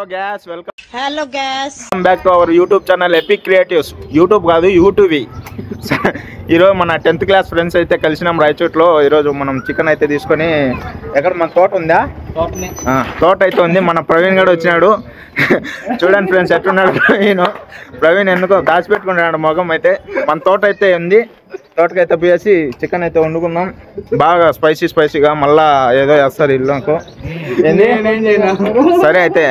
Guys, welcome. Hello guys. Welcome back to our YouTube channel Epic Creatives. YouTube కాదు YouTube. ఈరోజు మన 10th class friends అయితే కలిసినాం రాయచోట్లో. ఈరోజు మనం చికెన్ అయితే తీసుకొని ఎక్కడ మన తోట ఉందా? తోట అయితే ఉంది. మన ప్రవీణ్ గడు వచ్చినాడు. చూడండి ఫ్రెండ్స్ ఎట్టున్నాడు ప్రవీణ్ ఎందుకో దాచిపెట్టుకున్నాడు మొగం అయితే. మన తోట అయితే ఉంది. తోటకైతే పోయేసి చికెన్ అయితే వండుకుందాం. బాగా స్పైసీగా మళ్ళా ఏదో వేస్తారు ఇల్లుకు. సరే అయితే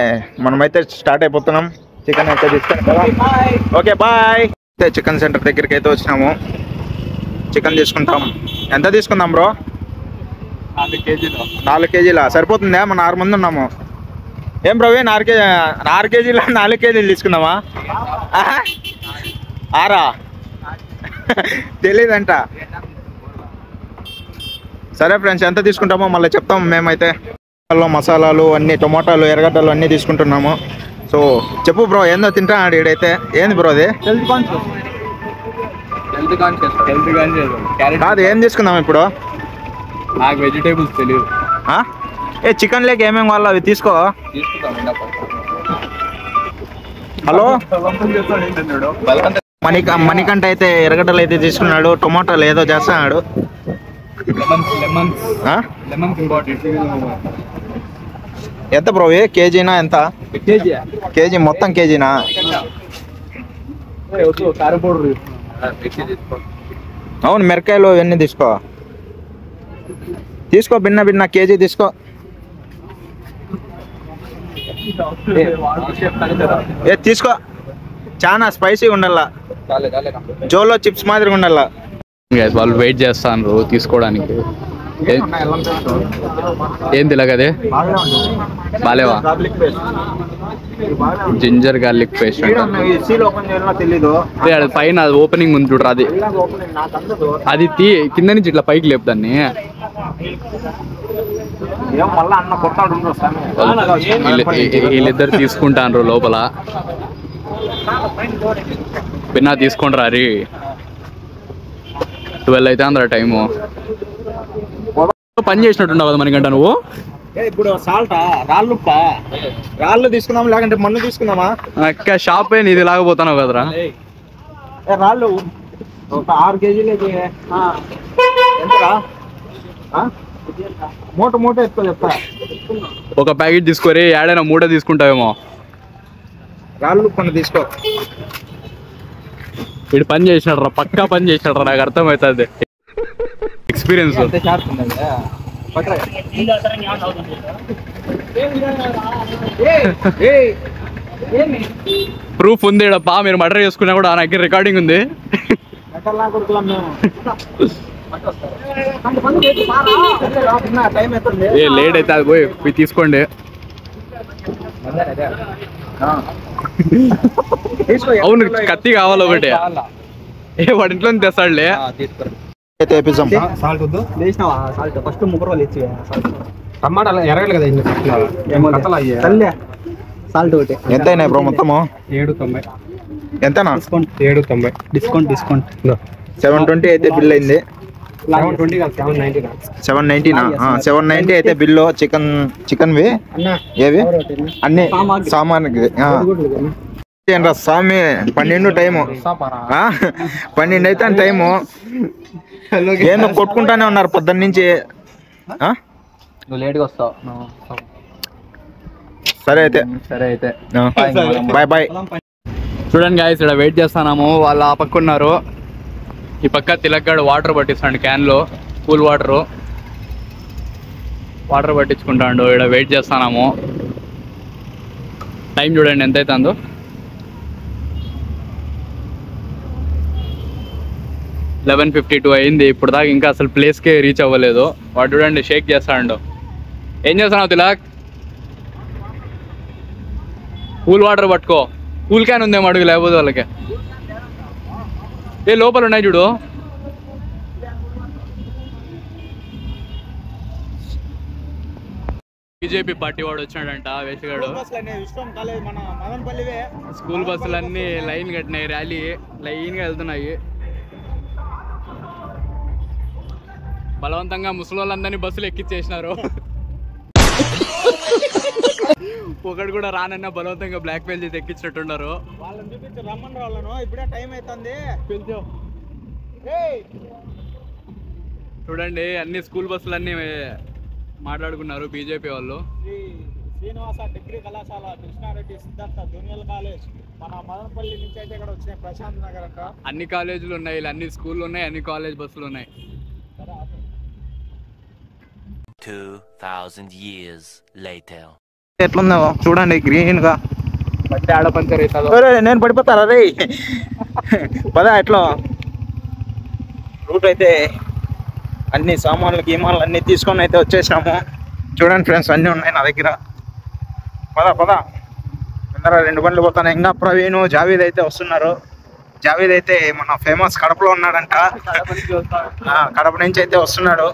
మనమైతే స్టార్ట్ అయిపోతున్నాం. చికెన్ అయితే తీసుకొని కదా. Okay bye. అయితే చికెన్ సెంటర్ దగ్గరికి అయితే వచ్చినాము. చికెన్ తీసుకుంటాం. ఎంత తీసుకుందాం బ్రో? 4 కేజీలా సరిపోతుందా? మన 6 మంది ఉన్నాము. ఏం ప్రవీణ్ 6 కేజీలు 4 కేజీలు తీసుకుందామా? 6 తెలీదంట. సరే ఫ్రెండ్స్ ఎంత తీసుకుంటామో మళ్ళీ చెప్తాము. మేమైతే మసాలాలు అన్ని టొమాటోలు ఎర్రగడ్డలు అన్నీ తీసుకుంటున్నాము. సో చెప్పు బ్రో ఏందో తింటాడు ఈడైతే. ఏంది బ్రో అది? కాదు ఏం తీసుకుందాం ఇప్పుడు? నాకు వెజిటేబుల్స్ తెలియదు. చికెన్ లేక ఏమేమి వాళ్ళు అవి తీసుకో. హలో మణికంఠ అయితే ఎర్రగడ్డలు అయితే తీసుకున్నాడు. టొమాటోలు ఏదో చేస్తున్నాడు. ఎంత బ్రో కేజీనా? ఎంత కేజీ? మొత్తం కేజీనా? అవును మిరకాయలు ఇవన్నీ తీసుకో భిన్న కేజీ తీసుకో. తీసుకో చాలా స్పైసీ ఉండాల. జోలో చిప్స్ మాదిరిగా ఉండాల. వాళ్ళు వెయిట్ చేస్తాను తీసుకోవడానికి. ఏం తెలియదే బాలేవా? జింజర్ గార్లిక్ పేస్ట్ పైన ఓపెనింగ్ ఉంది చూడరా, అది కింద నుంచి ఇట్లా పైకి లేపుదాన్ని. వీళ్ళిద్దరు తీసుకుంటాను లోపల. పిన్నా తీసుకుంటారా? అది 12 అయితే అందరా టైము. పని చేసినట్టుండవు కదా మనకంట నువ్వు. ఇప్పుడు సాల్ట్ రాళ్ళు తీసుకుందాం లేకంటే మన్ను తీసుకుందామా? షాప్ ఇది లాగపోతావు కదరా. రాళ్ళు ఒక 6 కేజీలకి మూట ఎత్తుకో చెప్తా. ఒక ప్యాకెట్ తీసుకోరి. ఏడైనా 3 తీసుకుంటావేమో. రాళ్ళు కొన్ని తీసుకో. వీడు పని చేసినాడు రా, పక్కా పని చేసినాడు రా. నాకు అర్థమవుతుంది ఎక్స్పీరియన్స్. ప్రూఫ్ ఉంది పా. మీరు మర్డర్ చేసుకున్నా కూడా నా దగ్గర రికార్డింగ్ ఉంది. లేట్ అయితే అది పోయి తీసుకోండి. అవును కత్తి కావాలి ఒకటి. వాడి ఇంట్లో తెస్తాడులే. టమాటాలు ఎరగలు కదా ఎంత బ్రో మొత్తము? 790. ఎంతనా? 790 డిస్కౌంట్. 720 అయితే బిల్ అయింది. 790నా? 790 అయితే బిల్లు. చికెన్వి ఏవి అన్ని సామాన్కి స్వామి 12 టైము. 12 అయితే టైము. ఏందో కొట్టుకుంటానే ఉన్నారు పొద్దున్న నుంచి. లేట్గా వస్తావు. సరే అయితే బాయ్. చూడండి గాయస్, ఇక్కడ వెయిట్ చేస్తున్నాము. వాళ్ళు ఆ పక్క ఉన్నారు. ఈ పక్క తిలక్గాడు వాటర్ పట్టిస్తాడు క్యాన్లో. కూల్ వాటర్ పట్టించుకుంటాడు. ఇక్కడ వెయిట్ చేస్తున్నాము. టైం చూడండి ఎంత అవుతుందో. 11:52 అయింది. ఇప్పుడు దాకా ఇంకా అసలు ప్లేస్కే రీచ్ అవ్వలేదు. వాడు చూడండి షేక్ చేస్తాడు. ఏం చేస్తున్నావు తిలక్? కూల్ వాటర్ పట్టుకో. కూల్ క్యాన్ ఉందేమో అడుగు, లేకపోతే వాళ్ళకి. లోపల ఉన్నాయి చూడు. బీజేపీ పార్టీ వాడు వచ్చినాడంట వేసిగాడు. స్కూల్ బస్సులన్నీ లైన్ కట్టినాయి. ర్యాలీ లైన్గా వెళ్తున్నాయి. బలవంతంగా ముసలి వాళ్ళందరినీ బస్సులు ఎక్కించేసినారు. ఒకటి కూడా రానన్న బలవంతంగా బ్లాక్ మెయిల్ చేసి ఎక్కించినట్టున్నారు. వాళ్ళని చూపించి రమ్మని వాళ్ళను, ఇప్పుడే టైం అవుతుంది. చూడండి అన్ని స్కూల్ బస్సులు అన్ని మాట్లాడుకున్నారు బీజేపీ వాళ్ళు. శ్రీనివాస డిగ్రీ కళాశాల, కృష్ణారెడ్డి సిద్ధార్థ జూనియర్ కాలేజ్, మన మదనపల్లి నుంచి అయితే ఇక్కడ వచ్చినాయి. ప్రశాంత్ నగర్ అంట. అన్ని కాలేజీలు ఉన్నాయి, అన్ని స్కూళ్ళు ఉన్నాయి, అన్ని కాలేజ్ బస్సులు ఉన్నాయి. 2000 years later. ఎట్లుందో చూడండి, గ్రీన్ గా. బట్టి ఆడ పంచర్ అవుతుందో. నేను పడిపోతారా రే? పదా ఎట్లా రూట్ అయితే అన్ని సామాన్లు గీమాన్లు అన్ని తీసుకొని అయితే వచ్చేసాము. చూడండి ఫ్రెండ్స్, అన్నీ ఉన్నాయి నా దగ్గర. పదా అందరూ 2 బండ్లు పోతాను. ఇంకా ప్రవీణ్, జావీద్ అయితే వస్తున్నారు. జావీద్ అయితే మన ఫేమస్ కడపలో ఉన్నాడంట. కడప నుంచి అయితే వస్తున్నాడు.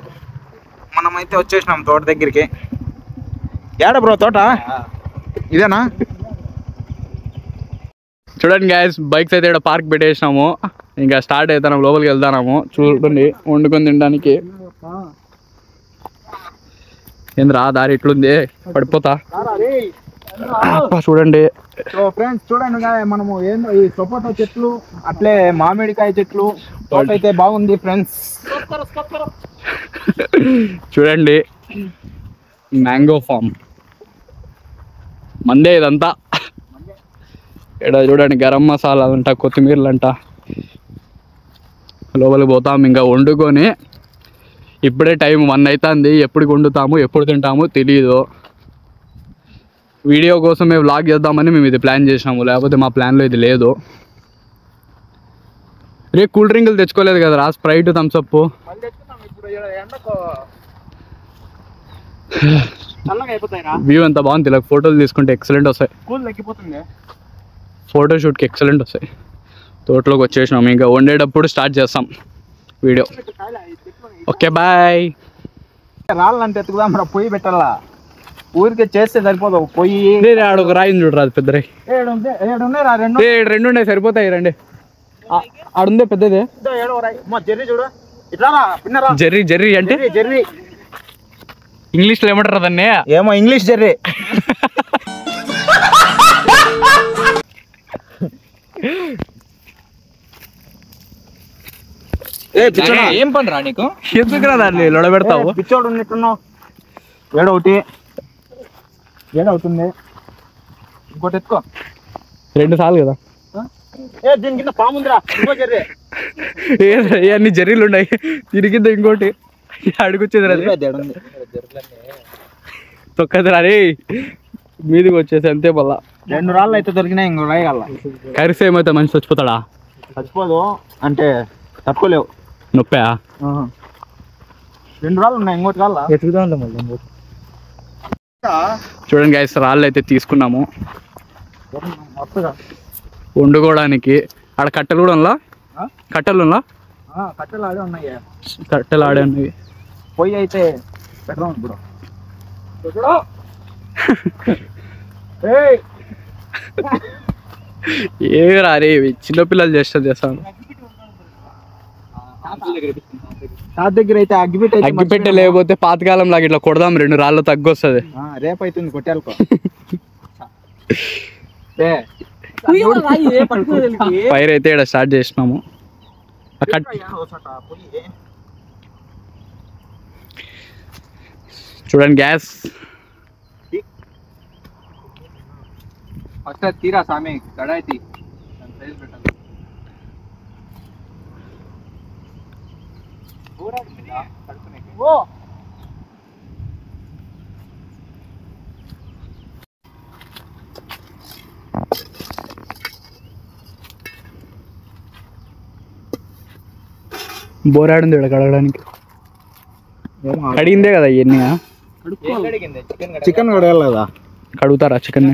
మనమైతే వచ్చేసినాం తోట దగ్గరికి. ఏడ బ్రో తోట? ఇదేనా? చూడండి గ్యాస్, బైక్స్ అయితే ఇక్కడ పార్క్ పెట్టేసినాము. ఇంకా స్టార్ట్ అవుతాము, లోపలికి వెళ్తాము. చూడండి వండుకొని తినడానికి. ఏంద్రా దారి ఇట్లుంది, పడిపోతా. చూడండి ఫ్రెండ్స్, చూడండి మనము ఏందో ఈ సపోటా చెట్లు, అట్లే మామిడికాయ చెట్లు, తోట అయితే బాగుంది ఫ్రెండ్స్. చూడండి మ్యాంగో ఫామ్ మందే ఇదంతా. ఇక్కడ చూడండి గరం మసాలాలు అంట, కొత్తిమీరలు అంట. లోపలికి పోతాము ఇంకా వండుకొని. ఇప్పుడే టైం 1 అవుతుంది. ఎప్పుడు వండుతాము ఎప్పుడు తింటాము తెలియదు. వీడియో కోసం మేము వ్లాగ్ చేద్దామని మేము ఇది ప్లాన్ చేసినాము, లేకపోతే మా ప్లాన్లో ఇది లేదు. రే కూల్ డ్రింకులు తెచ్చుకోలేదు కదా రా, స్ప్రైట్ థమ్స్అప్. వ్యూ ఎంత బాగుంది, ఇలా ఫోటోలు తీసుకుంటే ఎక్సలెంట్ వస్తాయి. ఫోటోషూట్కి ఎక్సలెంట్ వస్తాయి. తోటలోకి వచ్చేసినాము, ఇంకా వండేటప్పుడు స్టార్ట్ చేస్తాం వీడియో. Okay boy. రాళ్ళంటే ఎత్తుకుదాం, పొయ్యి పెట్టాలా? ఊరికే చేస్తే సరిపోదు. పొయ్యి ఆడ ఒక రాయిని చూడరా, పెద్ద రాయి. 2 ఉన్నాయి, సరిపోతాయి. రండి, ఆడుందే పెద్దదే. జెర్రీ. జెర్రీ అంటే జెర్రీ ఇంగ్లీష్లో ఏమంటారు దాన్ని? ఏమో ఇంగ్లీష్ జెర్రీ. ఏం పని రా నీకు? ఎందుకు రా దాన్ని లొడబెడతావు? పిచ్చోడు ఉన్నట్టున్నావు. ఏడవుతుంది. ఇంకోటి ఎత్తుకో. 2 సార్లు కదా. దీని కింద పాముందిరా, ఇంకో జెర్రీ. అన్ని జెర్రీలు ఉన్నాయి, దీని కింద ఇంకోటి అడుగుచ్చేది రా. తొక్కదిరా రే, మీదికి వచ్చేసి అంతే. మళ్ళా 2 రాళ్ళు అయితే దొరికినాయి, ఇంకో రాయి కల్లా. కరిస్తే ఏమైతే మనిషి చచ్చిపోతాడా? చచ్చిపోదు అంటే తట్టుకోలేవు. నొప్పా? 2 రాళ్ళు ఉన్నాయి, ఇంకోటి కల్లా ఎత్తుకుదా. చూడండి గైస్, రాళ్ళు అయితే తీసుకున్నాము వండుకోవడానికి. ఆడ కట్టెలు కూడా ఉన్నా, కట్టెలు ఆడే ఉన్నాయి. కట్టెలు ఆడే ఉన్నాయి. పొయ్యి అయితే పెడదాం ఇప్పుడు. ఏమి రారే, చిన్నపిల్లలు చేస్తాను. దగ్గర అయితే అగ్గిపెట్టె లేకపోతే పాతకాలం లాగా ఇట్లా కొడదాం, 2 రాళ్ళు తగ్గొస్తుంది. రేపు అవుతుంది కొట్టాలకో. ఫైర్ అయితే ఇక్కడ స్టార్ట్ చేసినాము. చూడండి గ్యాస్ తీరా సామి కడాయి. బోరాడుంది ఇక్కడ కడగడానికి. కడిగిందే కదా ఇవన్నీ. చికెన్ కడగలేదా? కడుగుతారా చికెన్?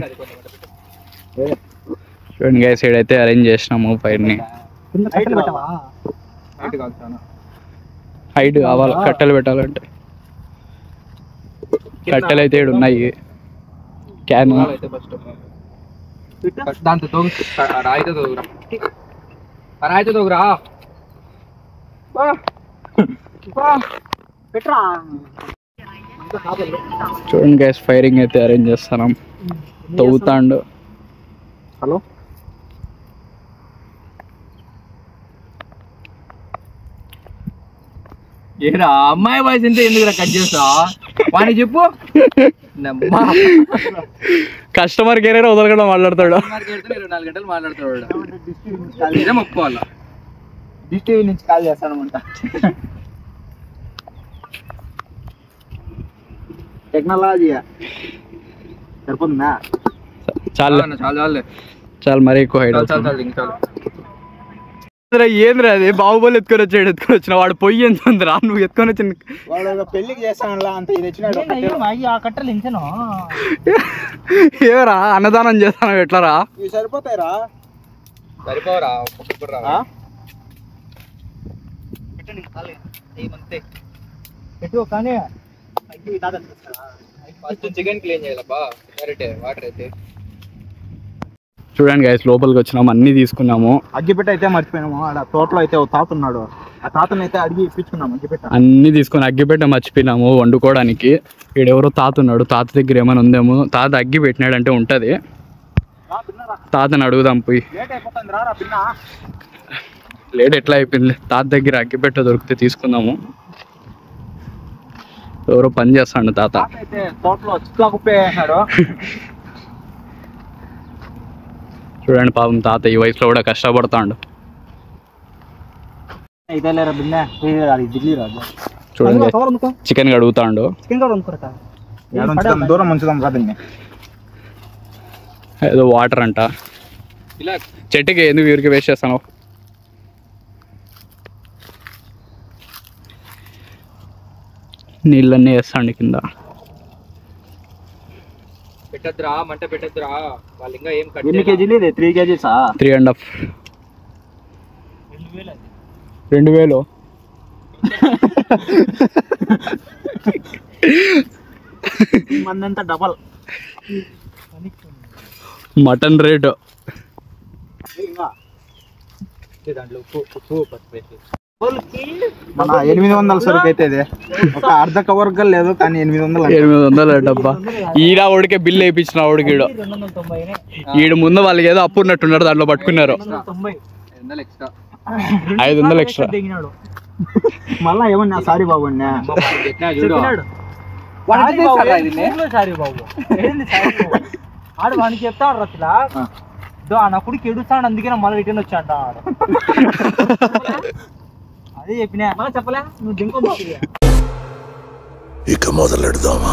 చూడండి గ్యాస్ సైడ్ అయితే అరేంజ్ చేసినాము ఫైర్ని. హైట్ కావాలి కట్టెలు పెట్టాలంటే. కట్టెలు అయితే ఇక్కడ ఉన్నాయి. క్యాన్ దాంతో రాయితో తోగురా, రాయితో తోగురా. పెట్టరా చూడండి గైస్, ఫైరింగ్ అయితే అరేంజ్ చేస్తున్నాం. తవ్వుతాండు. హలో ఏరా అమ్మాయి వాయిస్ అంటే ఎందుకు కట్ చేస్తా వాడిని చెప్పు. కస్టమర్ కేర్ వదలకుండా మాట్లాడతాడు. 24 గంటలు మాట్లాడతాడు. నిజం ఒప్పుకోవాలా. డిష్ టీవీ నుంచి కాల్ చేస్తానమాట. టెక్నాలజీ సరిపోతుందా? చాలు మరీ ఎక్కువ హైట్ ఏంద్రా అది? బాహుబలి ఎత్తుకొని వచ్చిన వాడు పొయ్యి ఎంత ఉందిరా? నువ్వు ఎత్తుకొని వచ్చిన వాడు పెళ్లికి చేస్తాను అంత ఇది వచ్చినాడు. కట్టలు ఇంచను ఏరా అన్నదానం చేస్తాను ఎట్లారా? ఇవి సరిపోతాయిరా? సరిపోరా పెట్టు కానీ ఫస్ట్ చికెన్ క్లీన్ చేయాలబ్బా. వాటర్ అయితే చూడండి గైస్, లోపలికి వచ్చినాము, అన్ని తీసుకున్నాము. అగ్గిపెట్ట అయితే మర్చిపోయినాము. ఆడ తోటలో అయితే ఒక తాత ఉన్నాడు, ఆ తాతను అయితే అడిగి ఇప్పించుకున్నాము అగ్గిపెట్ట. అన్ని తీసుకొని అగ్గిపెట్ట మర్చిపోయినాము వండుకోవడానికి. ఈడెవరో తాత ఉన్నాడు, తాత దగ్గర ఏమైనా ఉందేమో. తాత అగ్గి పెట్టినాడంటే ఉంటది, తాతని అడుగుదాం పోయి. లేట్ అయిపోతుంది రా పిన్న. లేట్ ఎట్లా అయిపోయింది? తాత దగ్గర అగ్గిపెట్ట దొరికితే తీసుకుందాము. ఎవరో పని చేస్తాడు తాత. అయితే తోటలో చిక్కా కుప్పేసాడు. చూడండి పాపం తాత ఈ వయసులో కూడా కష్టపడతాడు. చూడండి చికెన్ కడుగుతాడు. దూరం ఉంచుదాం కాదండి. ఏదో వాటర్ అంట. ఇలా చెట్టుకి ఎందుకు ఊరికి వేస్ట్ చేస్తాను? నీళ్ళన్నీ వేస్తాండి కింద. పెట్టద్దురా, మంట పెట్టద్దురా. వాళ్ళు ఇంకా ఏం కట్ ఎన్ని కేజీలు ఇది? 3 kgs 3.5. 2000 మందంతా డబల్ మటన్ రేటు. దాంట్లో ఉప్పు పసుపు వేసి మన 800 సరుకు అయితే ఇది. ఒక అర్ధ కవర్ లేదు కానీ 800. 800 డబ్బా. ఈడ ఓడికే బిల్లు వేయించిన ఓడికి. ఈడు ముందు వాళ్ళకి ఏదో అప్పు ఉన్నట్టున్నారు, దాంట్లో పట్టుకున్నారు. 500 ఎక్స్ట్రా. 500 ఎక్స్ట్రా. మళ్ళా ఏమన్నా సారీ బాబు ఆడు వానికి చెప్తాడు రత్లా నా కొడుకు ఎడుస్తాడు, అందుకే మళ్ళీ రిటర్న్ వచ్చాడు. అదే చెప్పినా మళ్ళీ చెప్పలే. నువ్వు దింకో ఇక మొదలెడదామా?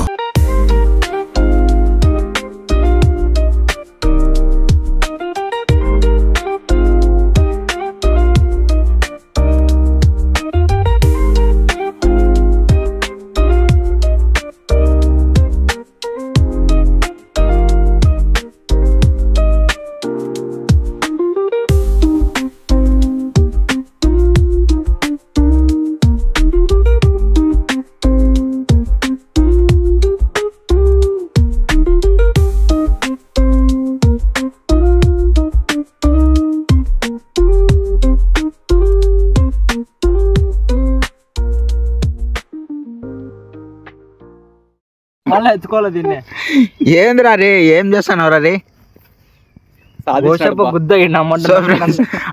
మళ్ళీ ఎత్తుకోవాలి దీన్ని. ఏందిరా రే, ఏం చేస్తాను రే? గుద్ద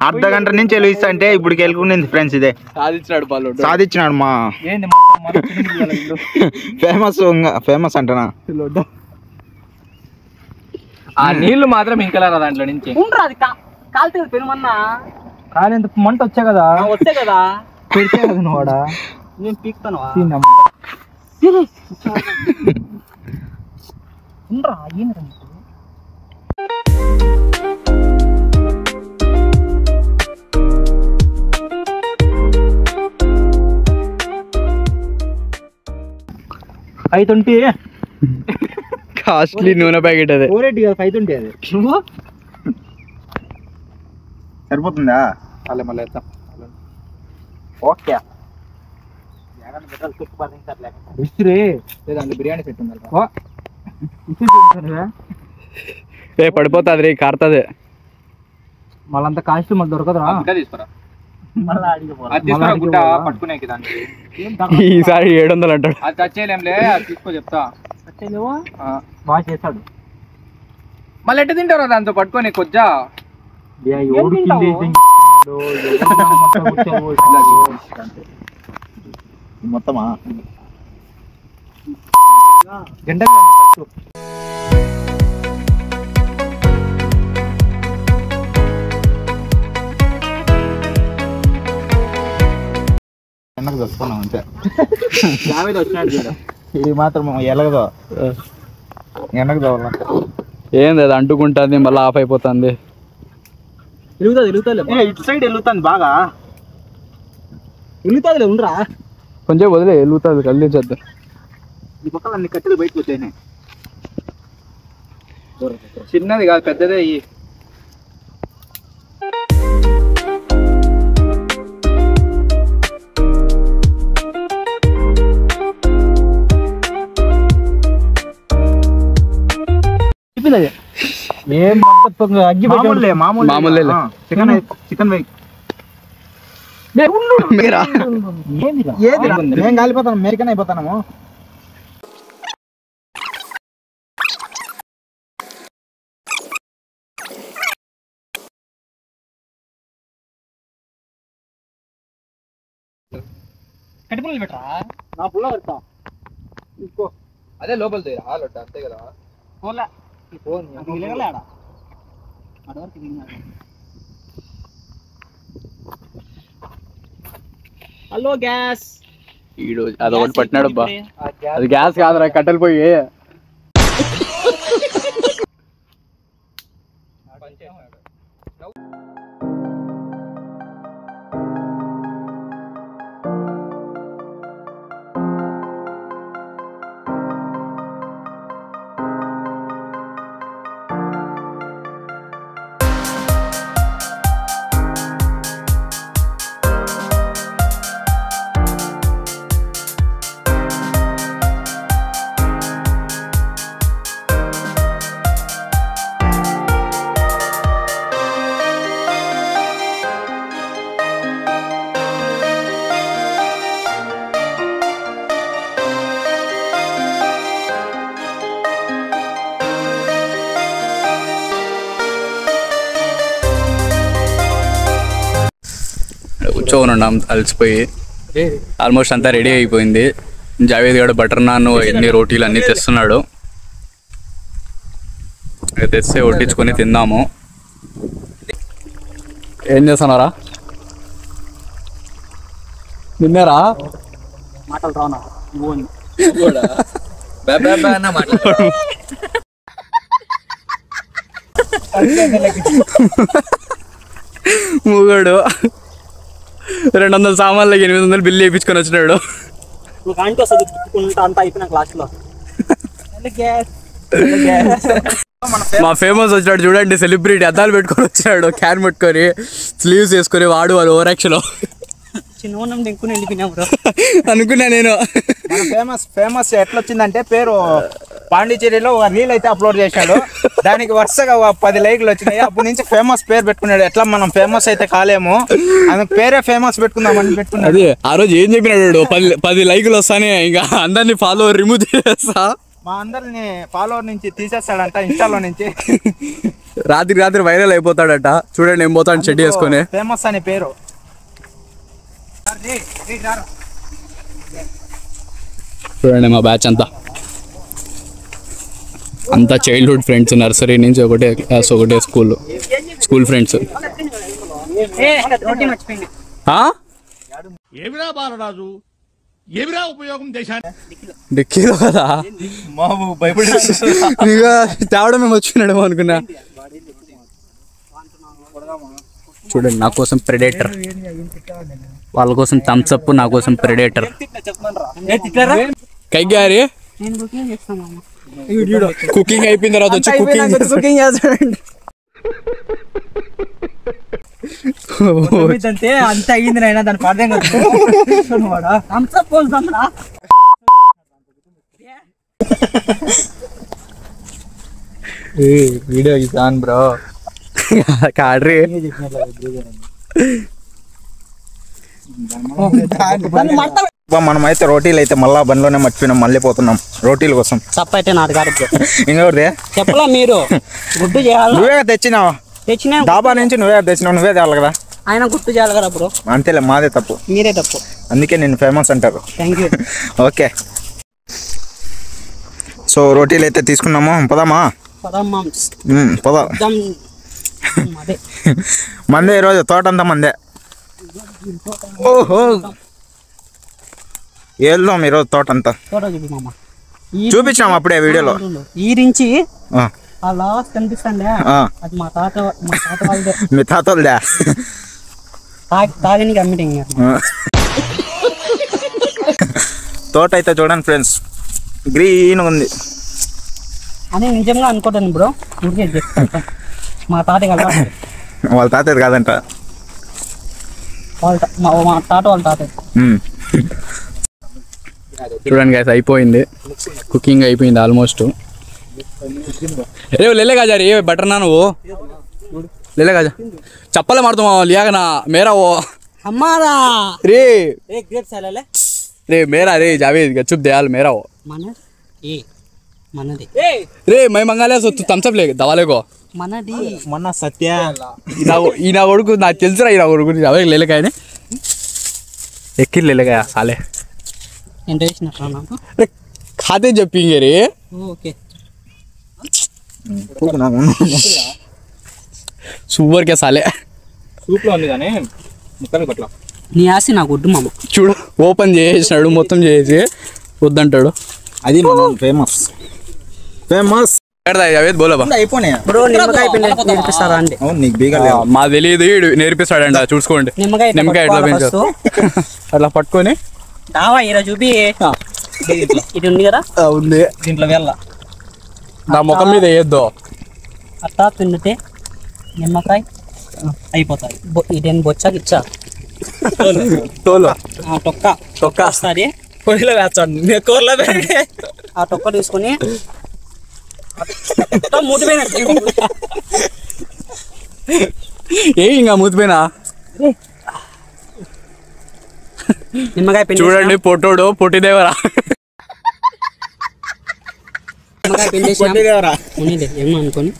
అర్ధ గంట నుంచి వెలిగిస్తా అంటే ఇప్పుడు వెళ్ళుకునేది ఫ్రెండ్స్. ఇదే సాధించినాడు పాలు. సాధించినాడు మా ఫేమస్ అంటనా. ఆ నీళ్లు మాత్రం ఇంకలేరా దాంట్లో నుంచి. అది కాలుతుంది పెనుమన్నా. కాలేంత మంట వచ్చా కదా. పెడితే కదా నువ్వాడా నేను పీక్తాను. కాస్ట్లీ నూనె ప్యాకెట్ అదే. 520 అది. నువ్వు సరిపోతుందా? అలా మళ్ళీ వేస్తాం. ఓకే బిర్యానీ సెట్ ఉంది. పడిపోతుంది రే, కారుతుంది. మళ్ళంతా కాస్ట్ మాకు దొరకదురా. తీసుకురా అది తీసుకురా గుడ్డ పట్టుకునేకి దానికి. ఈసారి 700 అంటాడు. అది చచ్చేయలేంలే, అది తీసుకో చెప్తా. బాగా చేశాడు. మళ్ళీ ఎట్ట తింటారు దాంతో పట్టుకొని కొజ్జా? మొత్తమా వెనక్కి తెచ్చుకున్నాం అంతే. ఇది మాత్రం ఎలగదో వెనక్కి తోవాల. ఏంది అది అంటుకుంటుంది మళ్ళీ ఆఫ్ అయిపోతుంది. ఇటు సైడ్ వెళ్తుంది బాగా ఉల్లితాదులే ఉండరా కొంచెం వదిలే వెళ్తుంది కదిలించద్దు. ఈ పక్కన అన్ని కట్టెలు బయటకు వచ్చాయి. చిన్నది కాదు పెద్దదే. ఈ ఏం అగ్గి మామూలే. చికెన్ చికెన్ వై ఏం కాలిపోతాను మేరికన్ అయిపోతాము. కట్టుకుని పెట్టరా నా పుల్ల పెడతా. అదే లోపల హాలొట్ట అంతే కదా. Hello gas. అదొకటి పట్టినాడు బా. అది గ్యాస్ కాదురా కట్టెలు పోయి. కూర్చొని ఉన్నాం అలసిపోయి. ఆల్మోస్ట్ అంతా రెడీ అయిపోయింది. జావేద్ గడు బటర్ నాన్ ఎన్ని రోటీలు అన్నీ తెస్తున్నాడు. తెస్తే వడ్డించుకొని తిందాము. ఏం చేస్తున్నారా? తిన్నారా? మాటలు రానా మూగాడు 200 సామాన్లకి 800 బిల్లు వేయించుకొని వచ్చినాడు. ఆంటీ వస్తుంది అంతా అయిపోయినా క్లాస్లో. మా ఫేమస్ వచ్చాడు చూడండి, సెలబ్రిటీ అద్దాలు పెట్టుకొని వచ్చాడు, క్యాన్ పెట్టుకొని స్లీవ్స్ వేసుకొని. వాడు వాళ్ళు ఓవర్ యాక్షన్ అనుకున్నా నేను. ఫేమస్ ఎట్లా వచ్చిందంటే పేరు పాండిచేరిలో ఒక రీల్ అయితే అప్లోడ్ చేశాడు. దానికి వరుసగా 10 లైక్లు వచ్చినాయి. అప్పటి నుంచి ఫేమస్ పేరు పెట్టుకున్నాడు. ఎట్లా మనం ఫేమస్ అయితే కాలేము, అందుకు పేరే ఫేమస్ పెట్టుకుందామని పెట్టుకున్నాడు. అదే ఆ రోజు ఏం చెప్పినాడు, 10 లైకులు వస్తానే ఇంకా అందరినీ ఫాలో రిమూవ్ చేస్తా, మా అందరిని ఫాలోవర్ నుంచి తీసేస్తాడంట ఇన్స్టాలో నుంచి. రాత్రి వైరల్ అయిపోతాడట. చూడండి ఏం పోతాడు చెడ్డి వేసుకొని. ఫేమస్ అనే పేరు. చూడండి మా బ్యాచ్ అంతా చైల్డ్హుడ్ ఫ్రెండ్స్, నర్సరీ నుంచి ఒకటే క్లాస్, ఒకటే స్కూల్ ఫ్రెండ్స్. ఏమిరా బాలరాజు, ఏమిరా ఉపయోగం దేశాన్ని? డిక్కీలో కదా భయపడి తేవడం మేము వచ్చినాడేమో అనుకున్నా. చూడండి నా కోసం ప్రెడేటర్, వాళ్ళ కోసం థమ్స్ అప్, నా కోసం ప్రెడేటర్. కైగారి కుకింగ్ అయిపోయిన తర్వాత వచ్చి కుకింగ్ చేస్తాడండి. అంతే అంత అయ్యింది నైనా దాని పార్థం కదా. వీడియో ఇస్తాను బ్రో. కాడ్రీ మనమైతే రోటీలు అయితే మళ్ళా బండిలోనే మర్చిపోయినాం, మళ్ళీ పోతున్నాం రోటీల కోసం. చప్పైతే నాది కాదు ఇంకెవరిదే చెప్పలా మీరు గుడ్డు చేయాలి. నువ్వే తెచ్చినావు తెచ్చినా డాబా నుంచి, నువ్వే తెచ్చినావు, నువ్వే తేవాలి కదా. ఆయన గుర్తు చేయాలి కదా బ్రో. అంతేలే, మాదే తప్పు, మీరే తప్పు. అందుకే నేను ఫేమస్ అంటారు. Thank you. ఓకే, సో రోటీలు అయితే తీసుకున్నాము, పదామా? పదమ్మా పదా. అదే మందే ఈరోజు తోట అంతా మందే. ఓహో, వెళ్దాం ఈరోజు తోట అంతా. తోట చూపి మామ. చూపించాము అప్పుడే వీడియోలో. ఈ నుంచి ఆ, ఆ లాస్ట్ కనిపిస్తాండే ఆ. అది మా తాత వాళ్ళదే. మీ తాతోళ్ళదా? తాగనికి అమ్మిటింగ్. తోట అయితే చూడండి ఫ్రెండ్స్, గ్రీన్ ఉంది. అని నిజంగా అనుకోటాను బ్రో, ఊరికే చెప్తాను. మా తాత కదా, వాళ్ళ తాతది కాదంట. మా తాత వాళ్ళ తాత. చూడండి గైస్, అయిపోయింది కుకింగ్, అయిపోయింది ఆల్మోస్ట్. रे ले लेगा जा रही है बटर नान, वो ले लेगा जा. चप्पल मार दूंगा लिया ना मेरा वो. हमारा रे एक ग्रेप साला रे मेरा रे जावेद चुप दे यार, मेरा वो. मन ए मनदी रे मैं मंगा लिया, तू थम्स अप ले दवा लेको. मनदी మొన్న సత్య ఈ నా కొడుకు నాకు తెలుసురా, ఈ నా కొడుకు అవే లేలేకాయని ఎక్కి లేలేగా సాలే. ఎంత చేసినట్రా నాకు? రే ఖాతే చెప్పింగే రే. ఓకే సూపర్ కే సాలే. సూప్లో ఉంది కానీ ముక్కలు కొట్లా. నీ ఆశ నాకు వద్దు మామ. చూడు ఓపెన్ చేసేసినాడు, మొత్తం చేసి వద్దంటాడు. అది మనం ఫేమస్ ఫేమస్ జావేద్ బోలో బా. అయిపోయినాయి బ్రో నిమ్మకాయ పిండి నేర్పిస్తారా అండి? అవును, నీకు బీగలేదు. మా తెలియదు, ఈడు నేర్పిస్తాడంట, చూసుకోండి. నిమ్మకాయ ఎట్లా పెంచారు అట్లా పట్టుకొని దావా ఈరోజు చూపి. ఇది ఉంది కదా, ఉంది దీంట్లో వెళ్ళ నా ముఖం మీద వేయద్దు. అట్టా పిండితే నిమ్మకాయ అయిపోతుంది. ఇదేం బొచ్చాకి ఇచ్చా తోలు తొక్క తొక్క వస్తుంది. పొడిలో వేస్తాడు కూరలో పెట్టి ఆ తొక్క తీసుకొని మూతిపోయిన ఏ ఇంకా మూతిపోయినా. నిమ్మకాయ పిండి చూడండి పొట్టోడు పొట్టిదేవరా. నిమ్మకాయ పిండి ఏమో అనుకోని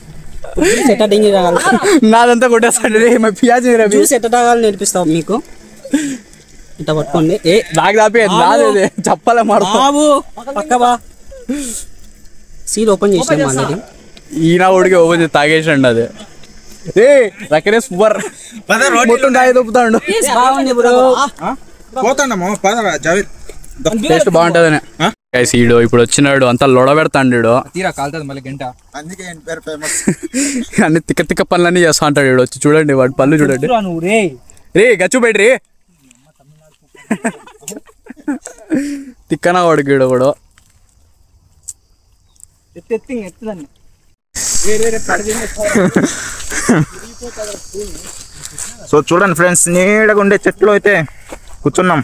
ఎట్ట డింగి తాగాలి, నాదంతా కొట్టేస్తాడు రే. పియాజ్ జ్యూస్ ఎట్ట తాగాలి నేర్పిస్తావు మీకు. ఇట్లా పట్టుకోండి. ఏ నాకు తాపేది నాదే చెప్పాల బాబు పక్క బా. సీల్ ఓపెన్ చేసినాం ఆల్రెడీ. ఈయన ఉడికి ఓపెన్ చేసి తాగేసండి అది. ఏ రకరే సూపర్ మొత్తం తాగి దొప్పుతాడు. బాగుంది బ్రో. పోతాండము పదరా జావేద్. టేస్ట్ బాగుంటదనే. ఈడు ఇప్పుడు వచ్చినాడు అంతా లొడ పెడతాడు. తీరా కాలుతుంది మళ్ళీ గంట. అందుకే ఆయన పేరు ఫేమస్. అన్ని తిక్క తిక్క పనులన్నీ చేస్తా అంటాడు ఈడు వచ్చి. చూడండి వాడి పళ్ళు చూడండి. నువ్వు రే రే గచ్చు పెట్టి తిక్కనా వాడికి ఈడు కూడా. ఎత్తుదాన్ని. సో చూడండి ఫ్రెండ్స్, నీడగా ఉండే చెట్లు అయితే కూర్చున్నాం.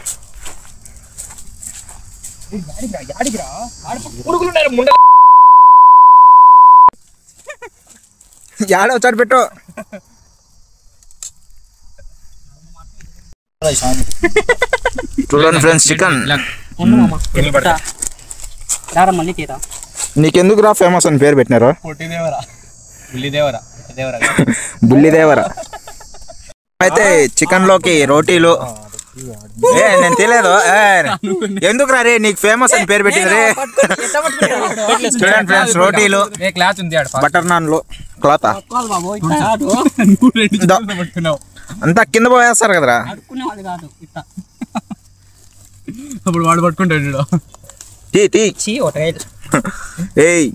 యాడ వచ్చాడు పెట్టు. చూడండి ఫ్రెండ్స్, చికెన్. మళ్ళీ తీరా. నీకెందుకు రా ఫేమస్ అని పేరు పెట్టినారు? పొట్టిదేవరా బుల్లిదేవరా దేవరా బుల్లిదేవరా. అయితే చికెన్ లోకి రోటీలు. ఏ నేను తెలియదు. ఎందుకు రా రే, నీకు ఫేమస్ అని పేరు పెట్టింది రే. చూడండి ఫ్రెండ్స్, రోటీలు, క్లాత్ ఉంది బటర్ నాన్లు, క్లాత్ పట్టుకున్నావు. అంతా కింద పోయేస్తారు కదరా. అడుక్కునేవాళ్ళు కాదు ఇట్లా. అప్పుడు వాడు పట్టుకుంటాడు. టీ టీ చీ ఒకటి ఏయ్